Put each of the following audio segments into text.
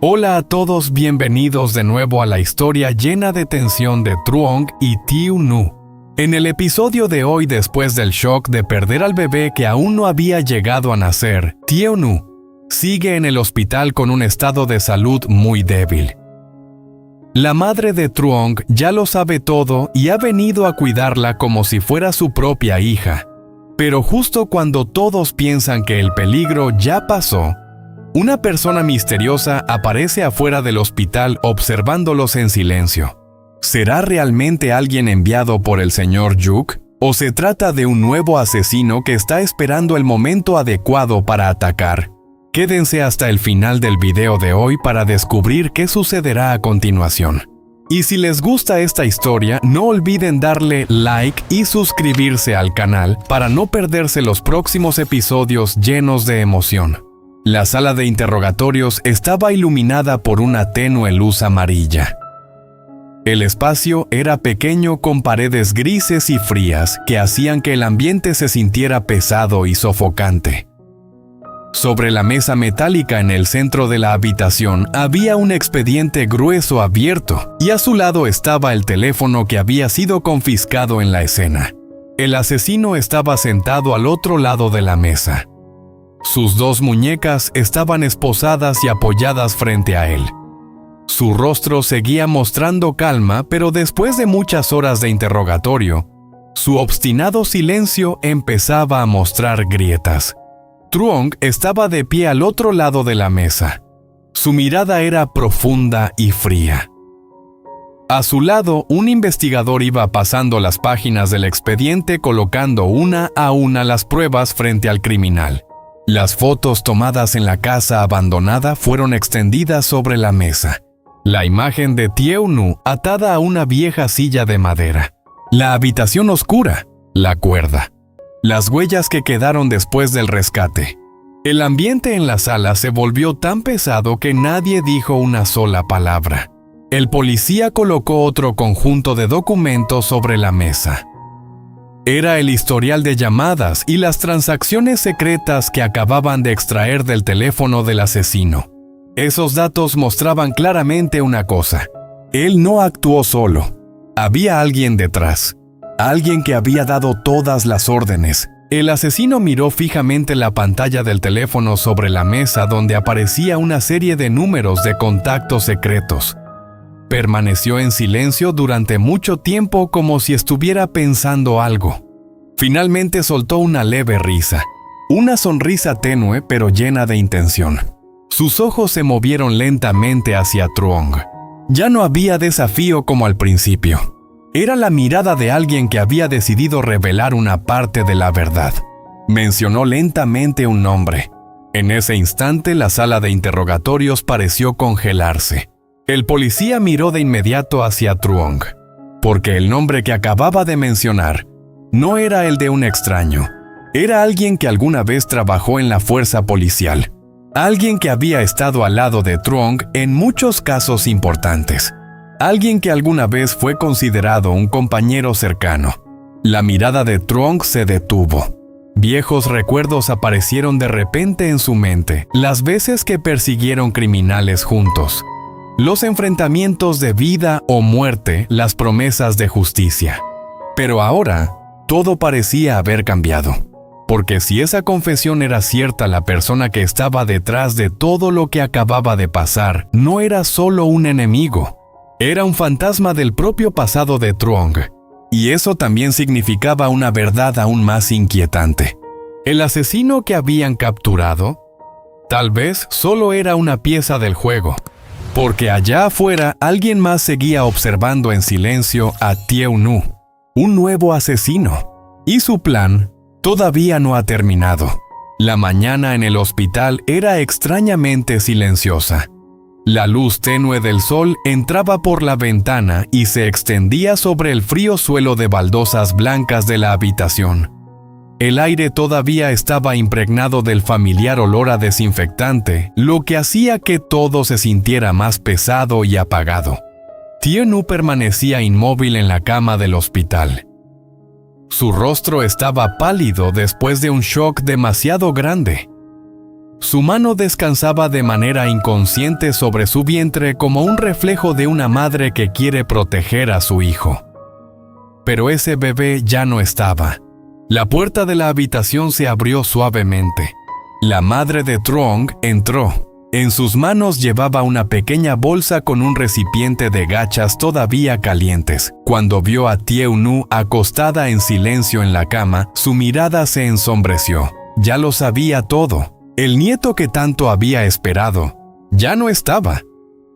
Hola a todos, bienvenidos de nuevo a la historia llena de tensión de Truong y Thieu Nu. En el episodio de hoy, después del shock de perder al bebé que aún no había llegado a nacer, Thieu Nu sigue en el hospital con un estado de salud muy débil. La madre de Truong ya lo sabe todo y ha venido a cuidarla como si fuera su propia hija. Pero justo cuando todos piensan que el peligro ya pasó, una persona misteriosa aparece afuera del hospital observándolos en silencio. ¿Será realmente alguien enviado por el señor Yuk? ¿O se trata de un nuevo asesino que está esperando el momento adecuado para atacar? Quédense hasta el final del video de hoy para descubrir qué sucederá a continuación. Y si les gusta esta historia, no olviden darle like y suscribirse al canal para no perderse los próximos episodios llenos de emoción. La sala de interrogatorios estaba iluminada por una tenue luz amarilla. El espacio era pequeño con paredes grises y frías que hacían que el ambiente se sintiera pesado y sofocante. Sobre la mesa metálica en el centro de la habitación había un expediente grueso abierto y a su lado estaba el teléfono que había sido confiscado en la escena. El asesino estaba sentado al otro lado de la mesa. Sus dos muñecas estaban esposadas y apoyadas frente a él. Su rostro seguía mostrando calma, pero después de muchas horas de interrogatorio, su obstinado silencio empezaba a mostrar grietas. Truong estaba de pie al otro lado de la mesa. Su mirada era profunda y fría. A su lado, un investigador iba pasando las páginas del expediente colocando una a una las pruebas frente al criminal. Las fotos tomadas en la casa abandonada fueron extendidas sobre la mesa. La imagen de Thieu Nu atada a una vieja silla de madera. La habitación oscura. La cuerda. Las huellas que quedaron después del rescate. El ambiente en la sala se volvió tan pesado que nadie dijo una sola palabra. El policía colocó otro conjunto de documentos sobre la mesa. Era el historial de llamadas y las transacciones secretas que acababan de extraer del teléfono del asesino. Esos datos mostraban claramente una cosa. Él no actuó solo. Había alguien detrás. Alguien que había dado todas las órdenes. El asesino miró fijamente la pantalla del teléfono sobre la mesa donde aparecía una serie de números de contactos secretos. Permaneció en silencio durante mucho tiempo como si estuviera pensando algo. Finalmente soltó una leve risa. Una sonrisa tenue pero llena de intención. Sus ojos se movieron lentamente hacia Truong. Ya no había desafío como al principio. Era la mirada de alguien que había decidido revelar una parte de la verdad. Mencionó lentamente un nombre. En ese instante, la sala de interrogatorios pareció congelarse. El policía miró de inmediato hacia Truong, porque el nombre que acababa de mencionar no era el de un extraño. Era alguien que alguna vez trabajó en la fuerza policial. Alguien que había estado al lado de Truong en muchos casos importantes. Alguien que alguna vez fue considerado un compañero cercano. La mirada de Truong se detuvo. Viejos recuerdos aparecieron de repente en su mente, las veces que persiguieron criminales juntos. Los enfrentamientos de vida o muerte, las promesas de justicia. Pero ahora, todo parecía haber cambiado. Porque si esa confesión era cierta, la persona que estaba detrás de todo lo que acababa de pasar no era solo un enemigo. Era un fantasma del propio pasado de Truong. Y eso también significaba una verdad aún más inquietante. El asesino que habían capturado, tal vez solo era una pieza del juego. Porque allá afuera alguien más seguía observando en silencio a Thieu Nu, un nuevo asesino. Y su plan todavía no ha terminado. La mañana en el hospital era extrañamente silenciosa. La luz tenue del sol entraba por la ventana y se extendía sobre el frío suelo de baldosas blancas de la habitación. El aire todavía estaba impregnado del familiar olor a desinfectante, lo que hacía que todo se sintiera más pesado y apagado. Thieu Nu permanecía inmóvil en la cama del hospital. Su rostro estaba pálido después de un shock demasiado grande. Su mano descansaba de manera inconsciente sobre su vientre como un reflejo de una madre que quiere proteger a su hijo. Pero ese bebé ya no estaba. La puerta de la habitación se abrió suavemente. La madre de Truong entró. En sus manos llevaba una pequeña bolsa con un recipiente de gachas todavía calientes. Cuando vio a Tieu-nu acostada en silencio en la cama, su mirada se ensombreció. Ya lo sabía todo. El nieto que tanto había esperado ya no estaba.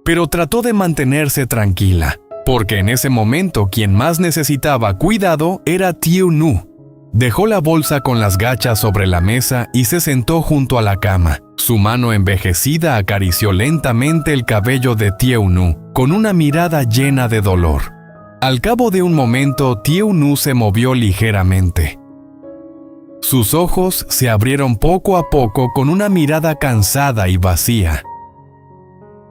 Pero trató de mantenerse tranquila, porque en ese momento quien más necesitaba cuidado era Tieu-nu. Dejó la bolsa con las gachas sobre la mesa y se sentó junto a la cama. Su mano envejecida acarició lentamente el cabello de Tieu-nu, con una mirada llena de dolor. Al cabo de un momento, Tieu-nu se movió ligeramente. Sus ojos se abrieron poco a poco con una mirada cansada y vacía.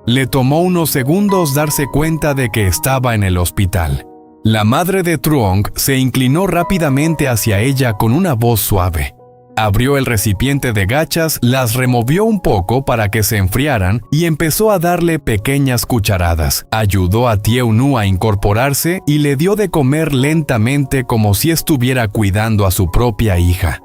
Le tomó unos segundos darse cuenta de que estaba en el hospital. La madre de Truong se inclinó rápidamente hacia ella con una voz suave. Abrió el recipiente de gachas, las removió un poco para que se enfriaran y empezó a darle pequeñas cucharadas. Ayudó a Tieu-nu a incorporarse y le dio de comer lentamente como si estuviera cuidando a su propia hija.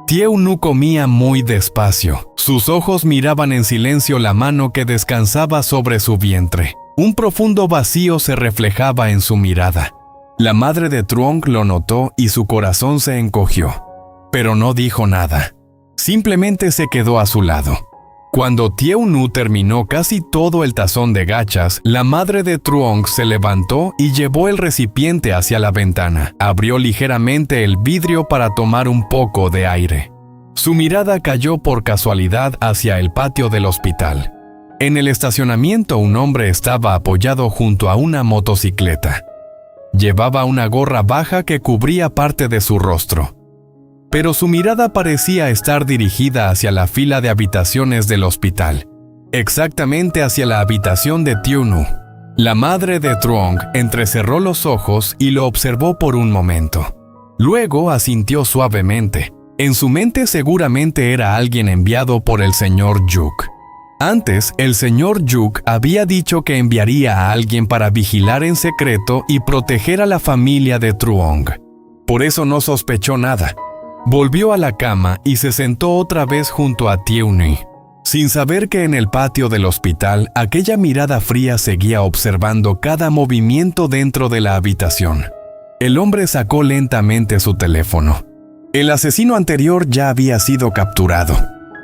Tieu-nu comía muy despacio. Sus ojos miraban en silencio la mano que descansaba sobre su vientre. Un profundo vacío se reflejaba en su mirada. La madre de Truong lo notó y su corazón se encogió. Pero no dijo nada. Simplemente se quedó a su lado. Cuando Tieu-nu terminó casi todo el tazón de gachas, la madre de Truong se levantó y llevó el recipiente hacia la ventana. Abrió ligeramente el vidrio para tomar un poco de aire. Su mirada cayó por casualidad hacia el patio del hospital. En el estacionamiento un hombre estaba apoyado junto a una motocicleta. Llevaba una gorra baja que cubría parte de su rostro. Pero su mirada parecía estar dirigida hacia la fila de habitaciones del hospital, exactamente hacia la habitación de Tieu-nu. La madre de Truong entrecerró los ojos y lo observó por un momento. Luego asintió suavemente. En su mente seguramente era alguien enviado por el señor Yuk. Antes, el señor Yuk había dicho que enviaría a alguien para vigilar en secreto y proteger a la familia de Truong. Por eso no sospechó nada. Volvió a la cama y se sentó otra vez junto a Tieu-nu, sin saber que en el patio del hospital aquella mirada fría seguía observando cada movimiento dentro de la habitación. El hombre sacó lentamente su teléfono. El asesino anterior ya había sido capturado,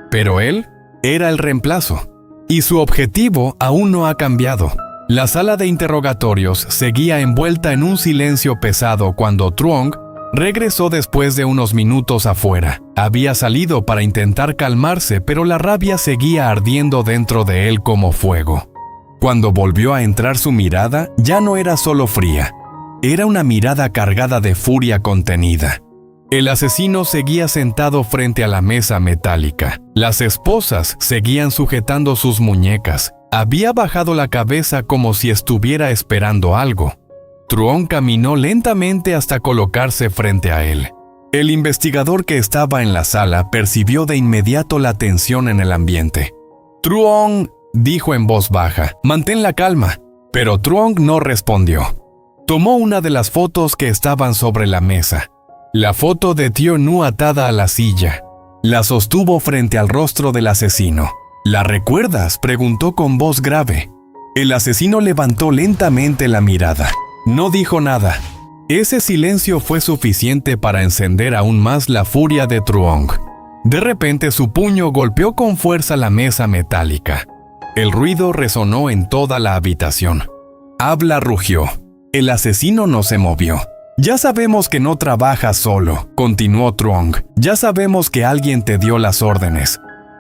pero él era el reemplazo, y su objetivo aún no ha cambiado. La sala de interrogatorios seguía envuelta en un silencio pesado cuando Truong regresó después de unos minutos afuera. Había salido para intentar calmarse, pero la rabia seguía ardiendo dentro de él como fuego. Cuando volvió a entrar su mirada, ya no era solo fría. Era una mirada cargada de furia contenida. El asesino seguía sentado frente a la mesa metálica. Las esposas seguían sujetando sus muñecas. Había bajado la cabeza como si estuviera esperando algo. Truong caminó lentamente hasta colocarse frente a él. El investigador que estaba en la sala percibió de inmediato la tensión en el ambiente. «Truong», dijo en voz baja, «mantén la calma». Pero Truong no respondió. Tomó una de las fotos que estaban sobre la mesa. La foto de Tieu-nu atada a la silla. La sostuvo frente al rostro del asesino. «¿La recuerdas?», preguntó con voz grave. El asesino levantó lentamente la mirada. No dijo nada. Ese silencio fue suficiente para encender aún más la furia de Truong. De repente su puño golpeó con fuerza la mesa metálica. El ruido resonó en toda la habitación. Habla rugió. El asesino no se movió. «Ya sabemos que no trabajas solo», continuó Truong. «Ya sabemos que alguien te dio las órdenes».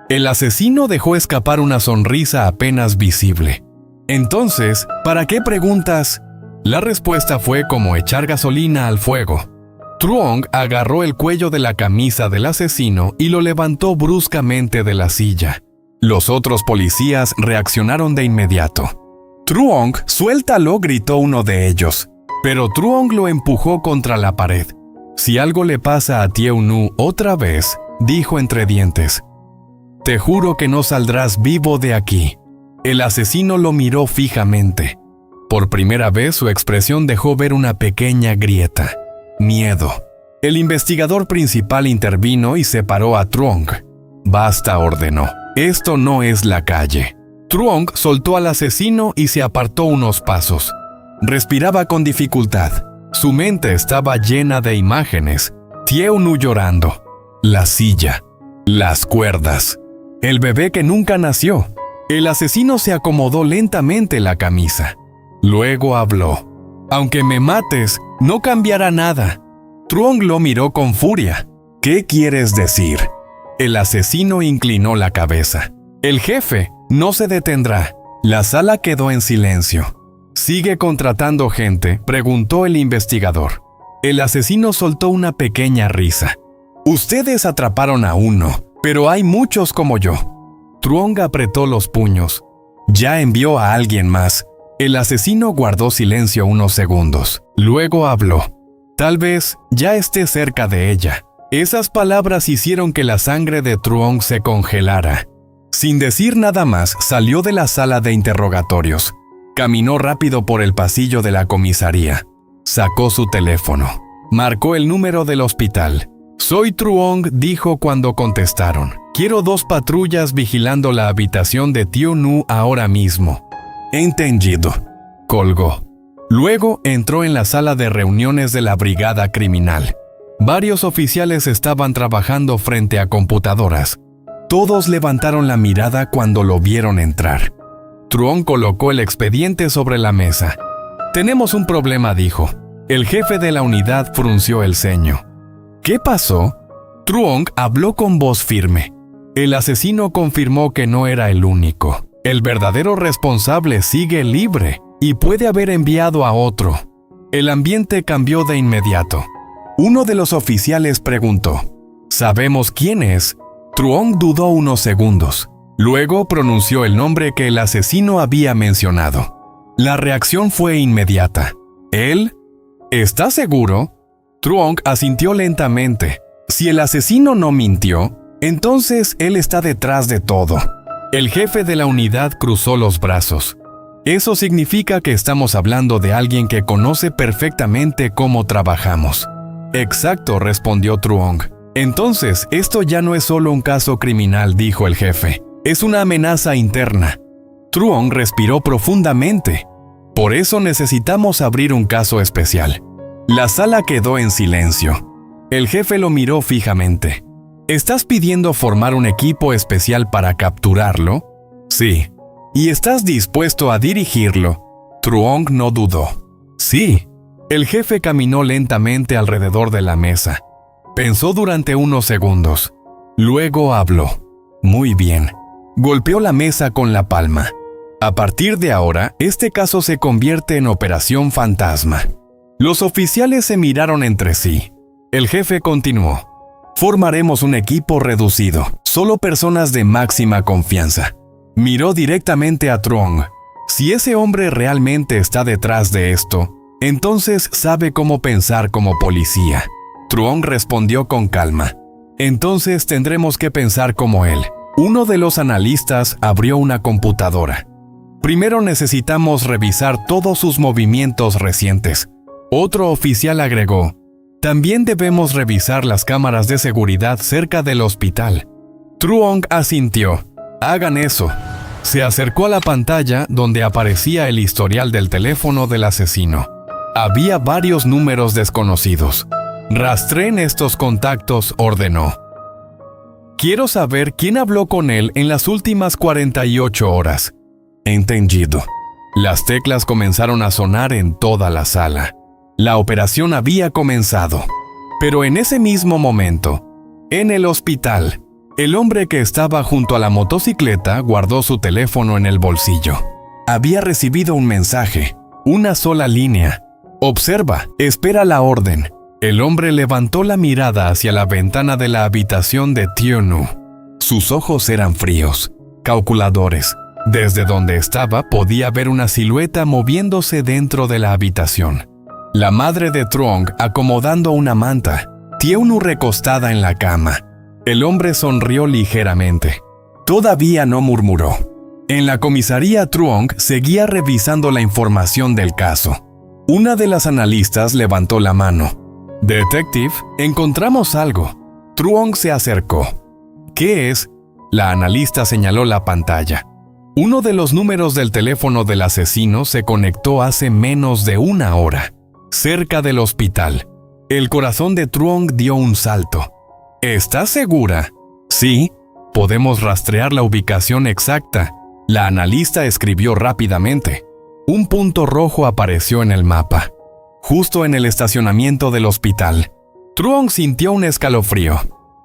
El asesino dejó escapar una sonrisa apenas visible. «Entonces, ¿para qué preguntas?» La respuesta fue como echar gasolina al fuego. Truong agarró el cuello de la camisa del asesino y lo levantó bruscamente de la silla. Los otros policías reaccionaron de inmediato. «Truong, suéltalo», gritó uno de ellos. Pero Truong lo empujó contra la pared. «Si algo le pasa a Tieu-nu otra vez», dijo entre dientes, Te juro que no saldrás vivo de aquí. El asesino lo miró fijamente. Por primera vez su expresión dejó ver una pequeña grieta. Miedo. El investigador principal intervino y separó a Truong. Basta, ordenó. Esto no es la calle. Truong soltó al asesino y se apartó unos pasos. Respiraba con dificultad. Su mente estaba llena de imágenes. Tieu-nu llorando. La silla. Las cuerdas. El bebé que nunca nació. El asesino se acomodó lentamente la camisa. Luego habló. Aunque me mates, no cambiará nada. Truong lo miró con furia. ¿Qué quieres decir? El asesino inclinó la cabeza. El jefe no se detendrá. La sala quedó en silencio. ¿Sigue contratando gente?, preguntó el investigador. El asesino soltó una pequeña risa. Ustedes atraparon a uno, pero hay muchos como yo. Truong apretó los puños. Ya envió a alguien más. El asesino guardó silencio unos segundos. Luego habló. Tal vez ya esté cerca de ella. Esas palabras hicieron que la sangre de Truong se congelara. Sin decir nada más, salió de la sala de interrogatorios. Caminó rápido por el pasillo de la comisaría. Sacó su teléfono. Marcó el número del hospital. Soy Truong, dijo cuando contestaron. Quiero 2 patrullas vigilando la habitación de Tieu-nu ahora mismo. Entendido. Colgó. Luego entró en la sala de reuniones de la brigada criminal. Varios oficiales estaban trabajando frente a computadoras. Todos levantaron la mirada cuando lo vieron entrar. Truong colocó el expediente sobre la mesa. Tenemos un problema, dijo. El jefe de la unidad frunció el ceño. ¿Qué pasó? Truong habló con voz firme. El asesino confirmó que no era el único. El verdadero responsable sigue libre y puede haber enviado a otro. El ambiente cambió de inmediato. Uno de los oficiales preguntó, ¿sabemos quién es? Truong dudó unos segundos. Luego pronunció el nombre que el asesino había mencionado. La reacción fue inmediata. ¿Él? ¿Estás seguro? Truong asintió lentamente. Si el asesino no mintió, entonces él está detrás de todo. El jefe de la unidad cruzó los brazos. Eso significa que estamos hablando de alguien que conoce perfectamente cómo trabajamos. Exacto, respondió Truong. Entonces, esto ya no es solo un caso criminal, dijo el jefe. Es una amenaza interna. Truong respiró profundamente. Por eso necesitamos abrir un caso especial. La sala quedó en silencio. El jefe lo miró fijamente. ¿Estás pidiendo formar un equipo especial para capturarlo? Sí. ¿Y estás dispuesto a dirigirlo? Truong no dudó. Sí. El jefe caminó lentamente alrededor de la mesa. Pensó durante unos segundos. Luego habló. Muy bien. Golpeó la mesa con la palma. A partir de ahora, este caso se convierte en Operación Fantasma. Los oficiales se miraron entre sí. El jefe continuó. Formaremos un equipo reducido, solo personas de máxima confianza. Miró directamente a Truong. Si ese hombre realmente está detrás de esto, entonces sabe cómo pensar como policía. Truong respondió con calma. Entonces tendremos que pensar como él. Uno de los analistas abrió una computadora. Primero necesitamos revisar todos sus movimientos recientes. Otro oficial agregó. También debemos revisar las cámaras de seguridad cerca del hospital. Truong asintió. Hagan eso. Se acercó a la pantalla donde aparecía el historial del teléfono del asesino. Había varios números desconocidos. Rastreen estos contactos, ordenó. Quiero saber quién habló con él en las últimas 48 horas. Entendido. Las teclas comenzaron a sonar en toda la sala. La operación había comenzado. Pero en ese mismo momento, en el hospital, el hombre que estaba junto a la motocicleta guardó su teléfono en el bolsillo. Había recibido un mensaje, una sola línea. Observa, espera la orden. El hombre levantó la mirada hacia la ventana de la habitación de Tieu-nu. Sus ojos eran fríos, calculadores. Desde donde estaba podía ver una silueta moviéndose dentro de la habitación. La madre de Truong acomodando una manta, Tieu-nu recostada en la cama. El hombre sonrió ligeramente. Todavía no murmuró. En la comisaría, Truong seguía revisando la información del caso. Una de las analistas levantó la mano. «Detective, encontramos algo». Truong se acercó. «¿Qué es?». La analista señaló la pantalla. Uno de los números del teléfono del asesino se conectó hace menos de una hora, cerca del hospital. El corazón de Truong dio un salto. «¿Estás segura?». «Sí, podemos rastrear la ubicación exacta». La analista escribió rápidamente. Un punto rojo apareció en el mapa, justo en el estacionamiento del hospital. Truong sintió un escalofrío.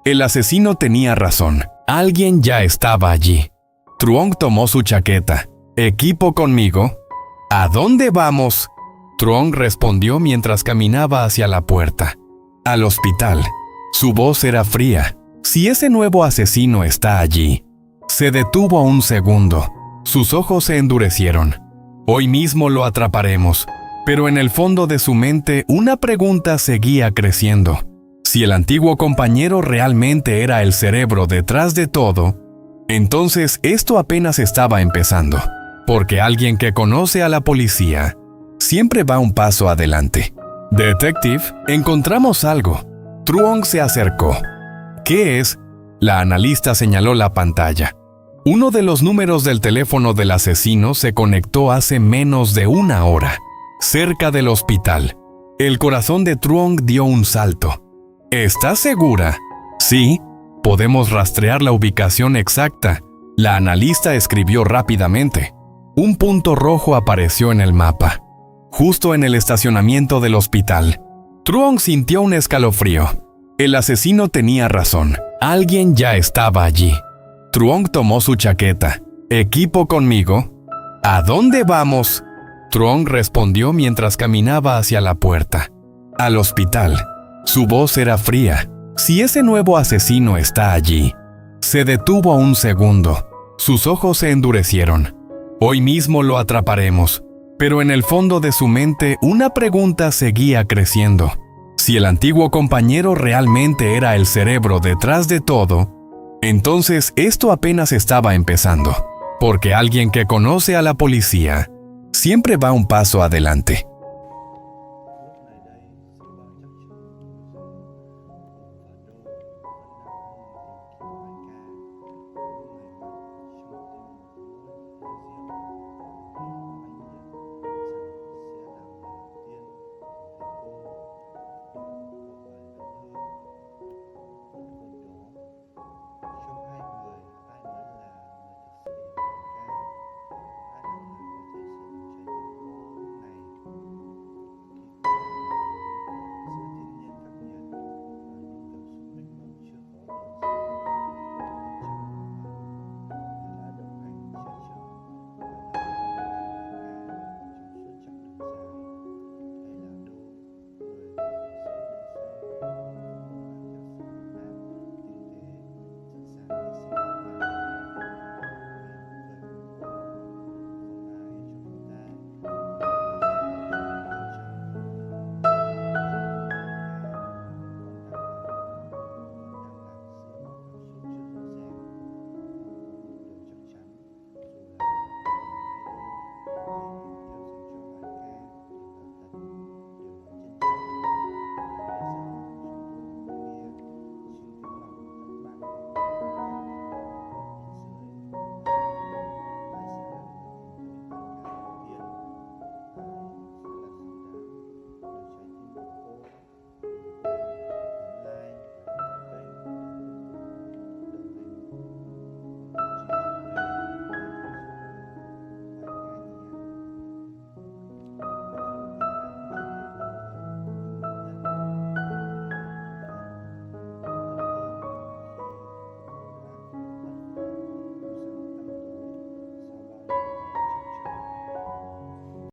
El asesino tenía razón. Alguien ya estaba allí. Truong tomó su chaqueta. «¿Equipo conmigo?». «¿A dónde vamos?». Truong respondió mientras caminaba hacia la puerta. «Al hospital». Su voz era fría. «Si ese nuevo asesino está allí». Se detuvo un segundo. Sus ojos se endurecieron. «Hoy mismo lo atraparemos». Pero en el fondo de su mente una pregunta seguía creciendo. Si el antiguo compañero realmente era el cerebro detrás de todo, entonces esto apenas estaba empezando. Porque alguien que conoce a la policía siempre va un paso adelante. «Detective, encontramos algo». Truong se acercó. «¿Qué es?». La analista señaló la pantalla. Uno de los números del teléfono del asesino se conectó hace menos de una hora, cerca del hospital. El corazón de Truong dio un salto. «¿Estás segura?». «Sí, podemos rastrear la ubicación exacta». La analista escribió rápidamente. Un punto rojo apareció en el mapa, justo en el estacionamiento del hospital. Truong sintió un escalofrío. El asesino tenía razón. Alguien ya estaba allí. Truong tomó su chaqueta. «¿Equipo conmigo?». «¿A dónde vamos?». Truong respondió mientras caminaba hacia la puerta. «Al hospital». Su voz era fría. «Si ese nuevo asesino está allí». Se detuvo un segundo. Sus ojos se endurecieron. «Hoy mismo lo atraparemos». Pero en el fondo de su mente una pregunta seguía creciendo. Si el antiguo compañero realmente era el cerebro detrás de todo, entonces esto apenas estaba empezando. Porque alguien que conoce a la policía siempre va un paso adelante.